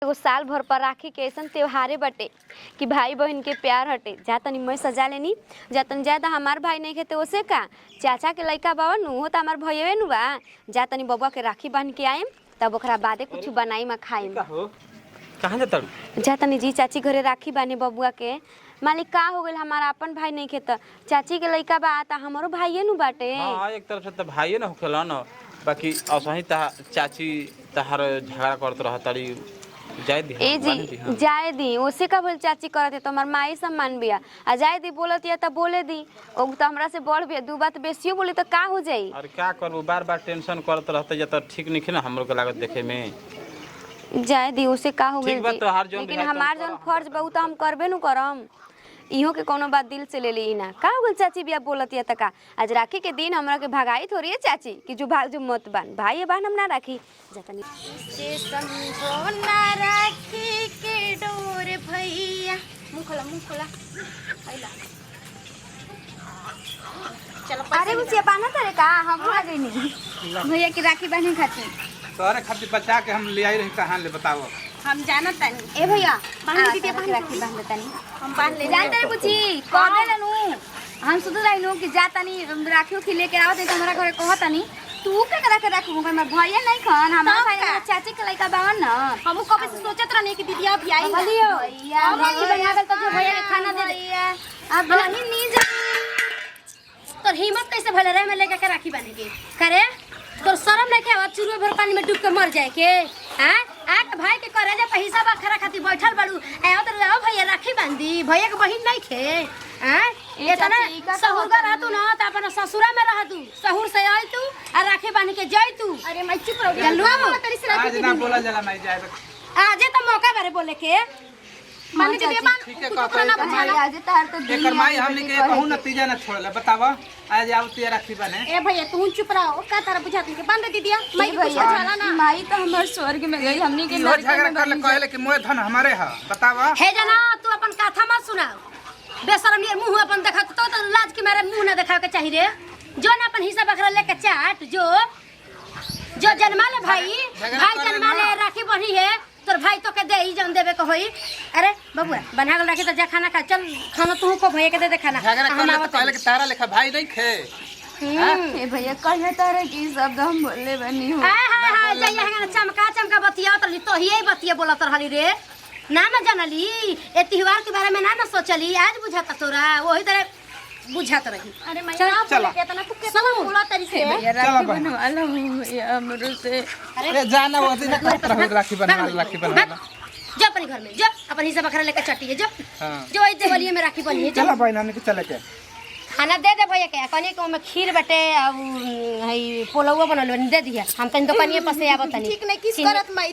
एगो साल भर पर राखी के ऐसा त्योहारे बटे कि भाई बहन के प्यार हटे। जा तनी मैं सजा लेनी जा तनी ज्यादा हमार भाई नहीं खेते ओसे का चाचा के लइका बाबा नु हो त हमार भइये नु बा। जा तनी बबुआ के राखी बांध के आएम तब ओकरा बादे कुछ बनाई में खाएम। कहाँ जाता जा तनी जी चाची घरे राखी बाने बबुआ के। मालिक का हो गइल हमारा अपन भाई नहीं खेत चाची के लइका बा त हमरो भाइये नु बाटे। हां एक तरफ से त भाइये न होखेला न बाकी असही ता चाची तहार झगड़ा करत रहताड़ी जाय दी ए जी जाय दी ओसे का बोल चाची करत त हमर माई सम्मान बिया आ जाय दी बोलत या त बोले दी ओ त हमरा से बड़ बिया दू बात बेसियो बोली त का हो जाई। अरे का करबो बार-बार टेंशन करत रहत या त ठीक नहीं न हमरो के लागत देखे में। जाय दी ओसे का हो गइल लेकिन हमार जन फर्ज बा उ त हम करबे नु करम। इहो के कोनो बात दिल से ले ली ना का हो गइल चाची बिया बोलत या त का आज राखी के दिन हमरा के भगाई थोड़ी है चाची कि जो भाग जो मत बान भाई बान हम ना राखी जतनी से समझो ना राखी के डोर भैया मुंह खोला आइला चलो अरे उसे बाना करे का हम आ गई नहीं भैया की राखी बांधे खातिर तोरे खातिर बचा के हम ले आई रही कहां ले बताओ हम जानत तनी ए भैया बांध दीजिए बांध राखी बांध तनी हम बांध ले जानते रे बुची कबे लनु हम सुध रहिनु कि जा तनी राखियो खिले के आवत त हमरा घरे कहत तनी तू के करा के राखू घर में भैया नहीं खन हमार भाई चाची के लइका बावन न हम कबे से सोचत रहनी कि दीदिया भी आई भलियो हम राखी बना गल त भैया के खाना दे दे अब नहीं नी जा तोर हिम्मत कैसे भले रहे में लेके के राखी बांधे के करे तोर शर्म नहीं के अब चुरुए भर पानी में डूब के मर जाए के हैं आके भाई के करे जे पैसा बा खरा खातिर बैठल बाड़ू आयो तो आओ भैया राखी बांधी भैया के बहिन नहीं खे हैं ये त ना सहुर का रहतू ना त अपन ससुरा में रहतू सहुर से आई तू आ राखी बांध के जाई तू अरे मैं चुप रहो जल्लुआ मत तरी से आज ना बोला जला नहीं जाए आज त मौका बारे बोले के मान के दे बान ठीक है कहता है आज तार तो एकर माई हमनी के कहू नतीजा ना छोड़ले बतावा आज आउ ते राखी बने ए भैया तू चुप रहो का तारा बुझात के बांध दे दिया मैं कुछ झाला ना माई तो हमर स्वर्ग में गई हमनी के इहो झगड़ा कर ले कहले कि मोए धन हमारे ह बतावा हे जना तू अपन कथा मत सुनाओ बेशरम ये मुंह अपन देखा तो लाज के मारे मुंह ना दिखावे के चाहिए रे जो ना अपन हिस्सा बकरा लेके चाट जो जन्मा ले भाई जन्मा ले राखी बनी है तोर भाई तो के दे ही जन देवे को होई। अरे बबुआ बना के राखी त जा खाना खा चल खाना तू को भैया के दे खाना झगड़ा कर ले तो कहले कि तारा लेखा भाई नहीं खे ए भैया कहे तारे की शब्द हम बोले बनी हो हां जइया चमका बतिया तो ही बतिया बोलत रहली रे ना ना जानली ए त्योहार के बारे में ना सोचली आज बुझाता तोरा वही तरह बुझात रही। अरे मैं चला केतना तू केतना बोला तरी से भैया राखी बनवाला भैया हमरो से अरे जाना वो दिन करत रहो राखी बनवा जा अपने घर में जा अपन हिस्सा बकरा लेके चटिए जा हां जो इस दिवाली में राखी बनी है चला भाई नानी के चले के खाना दे दे भैया के कनी को में खीर बटे अब हई पोलौवा बनल दे दिया हम तनी दुकानिए पर से आवत तनी ठीक नहीं किस करत माई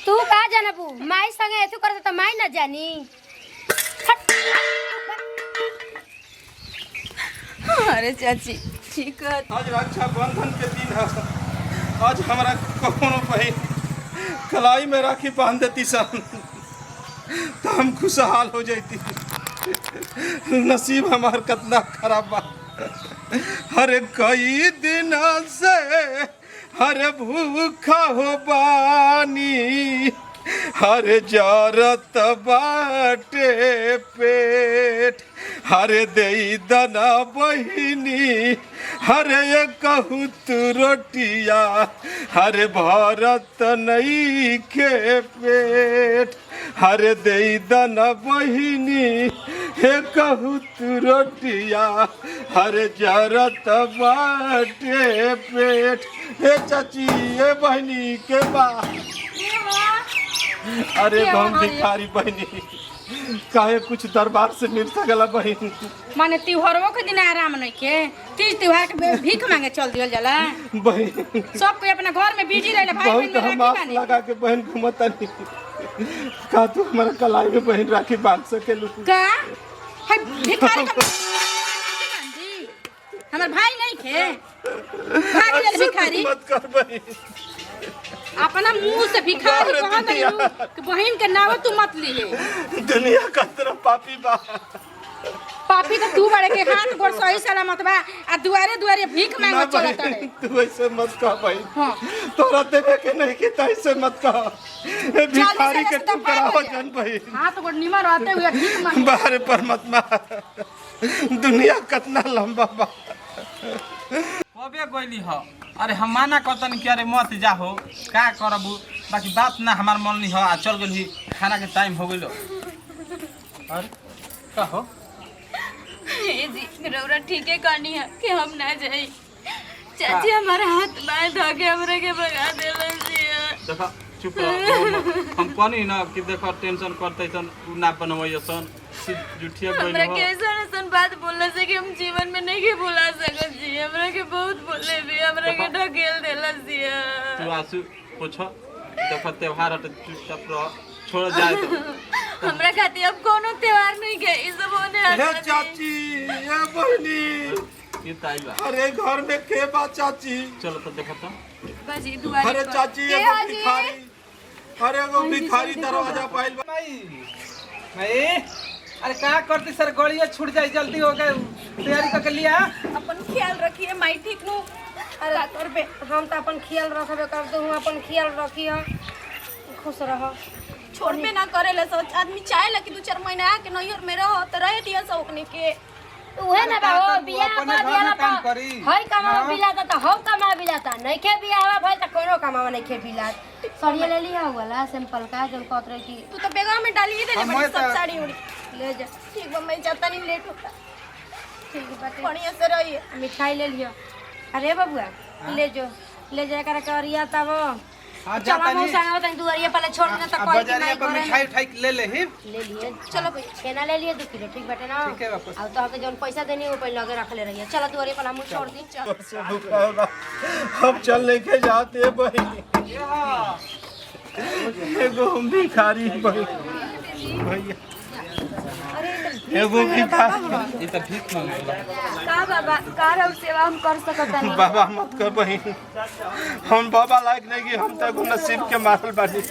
तू का जानबू माई संगे एथु करत त माई ना जानी अरे चाची ठीक है आज रक्षाबंधन के दिन है आज हमरा कोनो बहिन कलाई में राखी बांध देती सन तो हम खुशहाल हो जाती। नसीब हमार कितना खराब बा हर कई दिन से हर भूखा हो बानी हर जरत बाटे पेट हर देई दना बहिनी हर कहू तू रोटिया हर भरत नहीं के पेट हर देई दना बहिनी हे कहू तू रोटिया हर जरत बाटे पेट हे चाची हे बहिनी के बा अरे हम भिखारी बहनी काहे कुछ दरबार से मिल सकला बहन माने त्योहारों के दिन आराम नहीं के तीज त्योहार के भीख मांगे चल दियल जाला बहन सब कोई अपना घर में बिजी रहले भाई बहुत बहन हम आस लगा के बहन घुमता नहीं का तू हमारा कलाई में बहन राखी बांध सके लू का है भिखारी का बांधी हमर भाई नहीं के भाग ले भिखारी मत कर बहन अपना मुंह से भिखारी कहत है कि बहन के नाव तू मत लिए दुनिया का तरफ पापी बा पापी तो तू बड़े के हाथ गोड़ सही सलामत बा आ दुआरे दुआरे भीख ना मांगो चलत बहन रे। तू ऐसे मत कह बहन। हां तोरा देवे के नहीं कि तो ऐसे मत कह। ए भिखारी के तू कराओ जन बहन। हाथ गोड़ निमर रहते हुए भीख मांग। बाहर परमात्मा दुनिया कितना लंबा बा। कबे गइली ह अरे हम माना करतन कि अरे मत जाहो का करबू बाकी बात ना हमार मन नहीं ह आ चल गेली खाना के टाइम हो गेलो। अरे का हो जी रौरा ठीके कहनी है कि हम ना जाई। चाची हमारा हाथ बाएं धके हमरे के भगा देलन जिया। देखो चुप रह हम कहनी ना कि देखो टेंशन करते सन उ ना बनवई सन जुठिया हमरा गइल के हो। ऐसा ऐसा बात बोलने से कि हम जीवन में नहीं के भुला सकत जी। हमरा के बहुत बोले भी हमरा के ढकेल देला जिया। तू आंसू पोछो देखो त्योहार हट चुपचाप रह छोड़ जाए तो। हमरा खातिर अब कोनो त्योहार नहीं के ई सब होने हे वाला जी। चाची ये बहनी ये ताई बा अरे घर में के बा चाची। चलो तो देखो तो बाजी दुआरे अरे पर। चाची के एगो हाजी? भिखारी अरे एगो भिखारी दरवाजा पाइल बा। भाई अरे का करती सर गड़िया छूट जाए जल्दी हो गए तैयारी करके लिया। अपन ख्याल रखिए माई ठीक नु। अरे करबे हम तो अपन ख्याल रखबे कर दू अपन ख्याल रखिए खुश रह। छोड़बे ना करेला सोच आदमी चाहेला कि 2-4 महीना आके नैहर में रहो त रहे दिया सौकने के। उहे ना बा वो बियाह अपने कर घर में दियाला काम पर करी। हई कमावा हाँ। बिलाता त हम कमा बिलाता नहीं के बियाह भइल त कोनो कमावा नहीं के बिलात। सरिया ले लिया वाला सिंपल का जब कतरे की तू तो बेगा में डाली ही देले हम बड़ी मैं सब तो- साड़ी उड़ी। ले जा। ठीक बा मैं जाता नहीं लेट होता। ठीक बाटे बढ़िया से रहिए। मिठाई ले लियो। अरे बबुआ ले जो ले जा कर करिया तब हां चला जाता मौसा नहीं ना तनी दुआरिया पहले छोड़ देना त अब कोई की बाजारिया नहीं पर करे मिठाई उठाई ले ले ही ले लिए चलो भैया। छेना ले लिए 2 किलो ठीक बाटे ना। ठीक है वापस। अब तो हके जौन पैसा देनी वो पहले लगे रख ले रही है। चला दुआरिया पर हम छोड़ दी चल। से भूखा बा। हम चल लेके जाते बहनी एगो भिखारी बहनी भैया एगो भिखारी ये तो भीख मांगला। का बाबा का रहो सेवा हम कर सकत नहीं। बाबा मत कर बहन हम बाबा लायक नहीं कि हम तक नसीब के मारल बानी।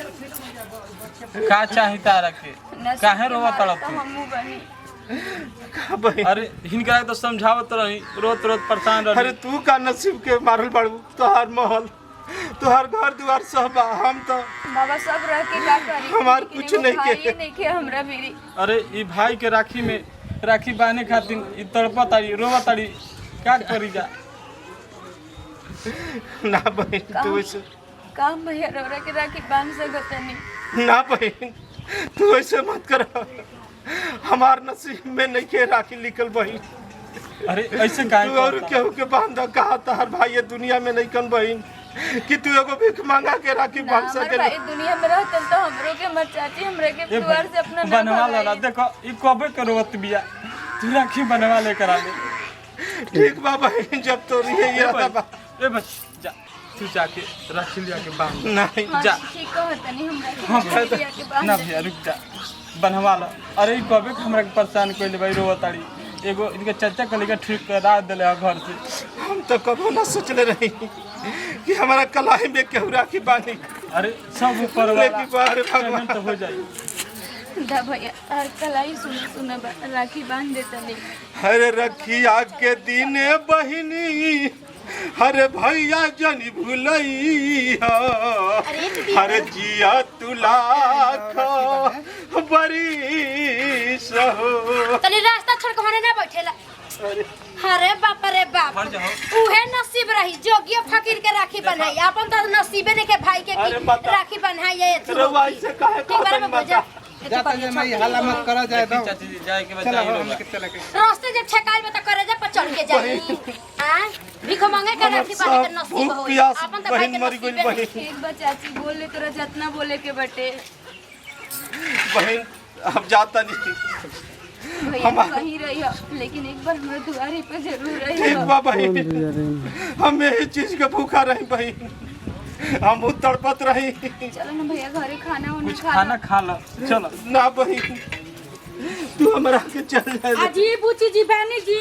का चाही तारा के काहे रोवा तड़प तू? हमू बनी। का बहन अरे हिनकरा तो समझावत रही रोत रोत परेशान रही। अरे तू का नसीब के मारल बाड़ू तोहार महल तोहार घर द्वार सब बा। हम तो बाबा सब रह के का करी। हमार लेकिन कुछ एगो नहीं के। भाई नहीं के हमरा भी। अरे ई भाई के राखी में राखी बांधे खातिर ई तड़पा ताड़ी रोवा ताड़ी का करी जा। ना बहन तू ऐसे काम भैया रौरा के राखी बांध सकत नहीं। ना बहन तू ऐसे मत कर। हमार नसीब में नहीं के राखी लिखल बहन। अरे ऐसे काहे तू और करता? केहू के बांधा कहा तहार भाई ये दुनिया में नहीं कन बहन कि तू एगो भीख मांगा के राखी ना बांध हमार सके। भाई दुनिया में रहते तो हमरो के मर चाची हमरे के ए द्वार से अपना नाम बनवा ला भगाई। देखो ई कबे के रोवत बिया तू राखी बनवा ले करा ले। ठीक बा बहन जब तो ये इरादा बा। ए बस जा तू जाके राखी लिया के बांध। नहीं हाँ, जा। ठीक कहत नहीं हमरा के हाँ, राखी लिया के बांध ना दे। भैया रुक जा बनवा ला। अरे ई कबे के हमरा के परेशान कइले भाई रोवत ताड़ी। एगो इनके चाचा के लेके ठीक करा देले है घर से। हम तो कबो ना सोचले रही कि हमारा कलाई में केहू राखी बांधी। अरे सब ऊपर लेकिन बाहर वाला भगवान पेमेंट तो हो जाई। दा भैया हर कलाई सुना राखी बांध देता नहीं। हरे रखिया के दिन बहिनी हरे भैया जनी भूलई हरे जिया तुला बड़ी सहो। तनी रास्ता छोड़ के होने ना बैठेला। अरे बाप रे बाप हट जाओ। उहे नसीब रही जोगियो फकीर के राखी बनाई अपन तो नसीबे ने के भाई के अरे की बता। राखी बनाई है तू रउआ ऐसे काहे ठीक बारे में कहत बुझा जाता जे मैं हल्ला मत करा जाए तो चाची जी जाए के चला बचाई हो, लोग। चला के। रास्ते जब छकाई में तो करे जा पर चढ़ के जाई हां भिख मांगे के राखी बांधे के नसीब भूख हो प्यास अपन तो भाई बहन के मरी गइल नसीबे नहीं। बहन। ठीक बा चाची बोले तोरा जितना बोले के बटे बहन अब जाता नहीं। भैया वहीं रही हो लेकिन एक बार हमारे दुआरे पे जरूर रही ठीक हो। बा बहन हम यही चीज के भूखा रही बहन हम तड़पत रही। चलो ना भैया घरे खाना उन्हें कुछ खा खाना खा लो चलो। ना बहन तू हमरा के चल जाए। अजी बुची जी बहनी जी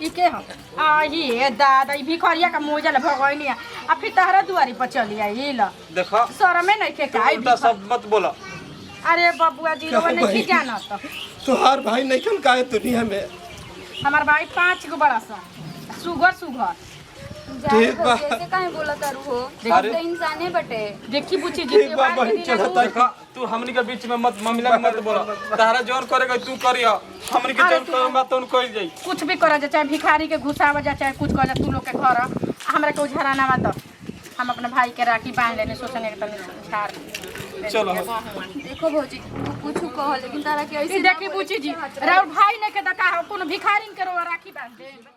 ई के हम आ ये दादा ई भिखरिया का मोजल भगोइनी आ फिर तहरा दुआरी पर चली आई ल देखो शरमे नहीं के काई उल्टा सब मत बोलो। अरे बबुआ जी क्या वो नहीं भाई? जाना तो तोहार भाई नहीं खन का है दुनिया में। हमार भाई 5 गो बड़ा सा सुगर ठीक बा। जैसे काहे बोला तारू हो अरे। तो इंसाने बटे। देखी बुची जी ठीक बा बहन चढ़ता देखा तू हमनी के बीच में मत ममिला में मत बोला। तारा जोन करेगा तू करिया, हमनी के जोन करे बात तो कइल जाई। कुछ भी करा जा, चाहे भिखारी के घुसावा जा, चाहे कुछ कर जा, तू लोग के घर हमरा के उझराना मत। हम अपने भाई के राखी बांध लेने सोचने के तनी छाड़ चलो। देखो भौजी तू कुछ कह लेकिन तारा के ऐसे देखी बुची जी राउर भाई ने के दका कोनो भिखारी के रो राखी बांध दे।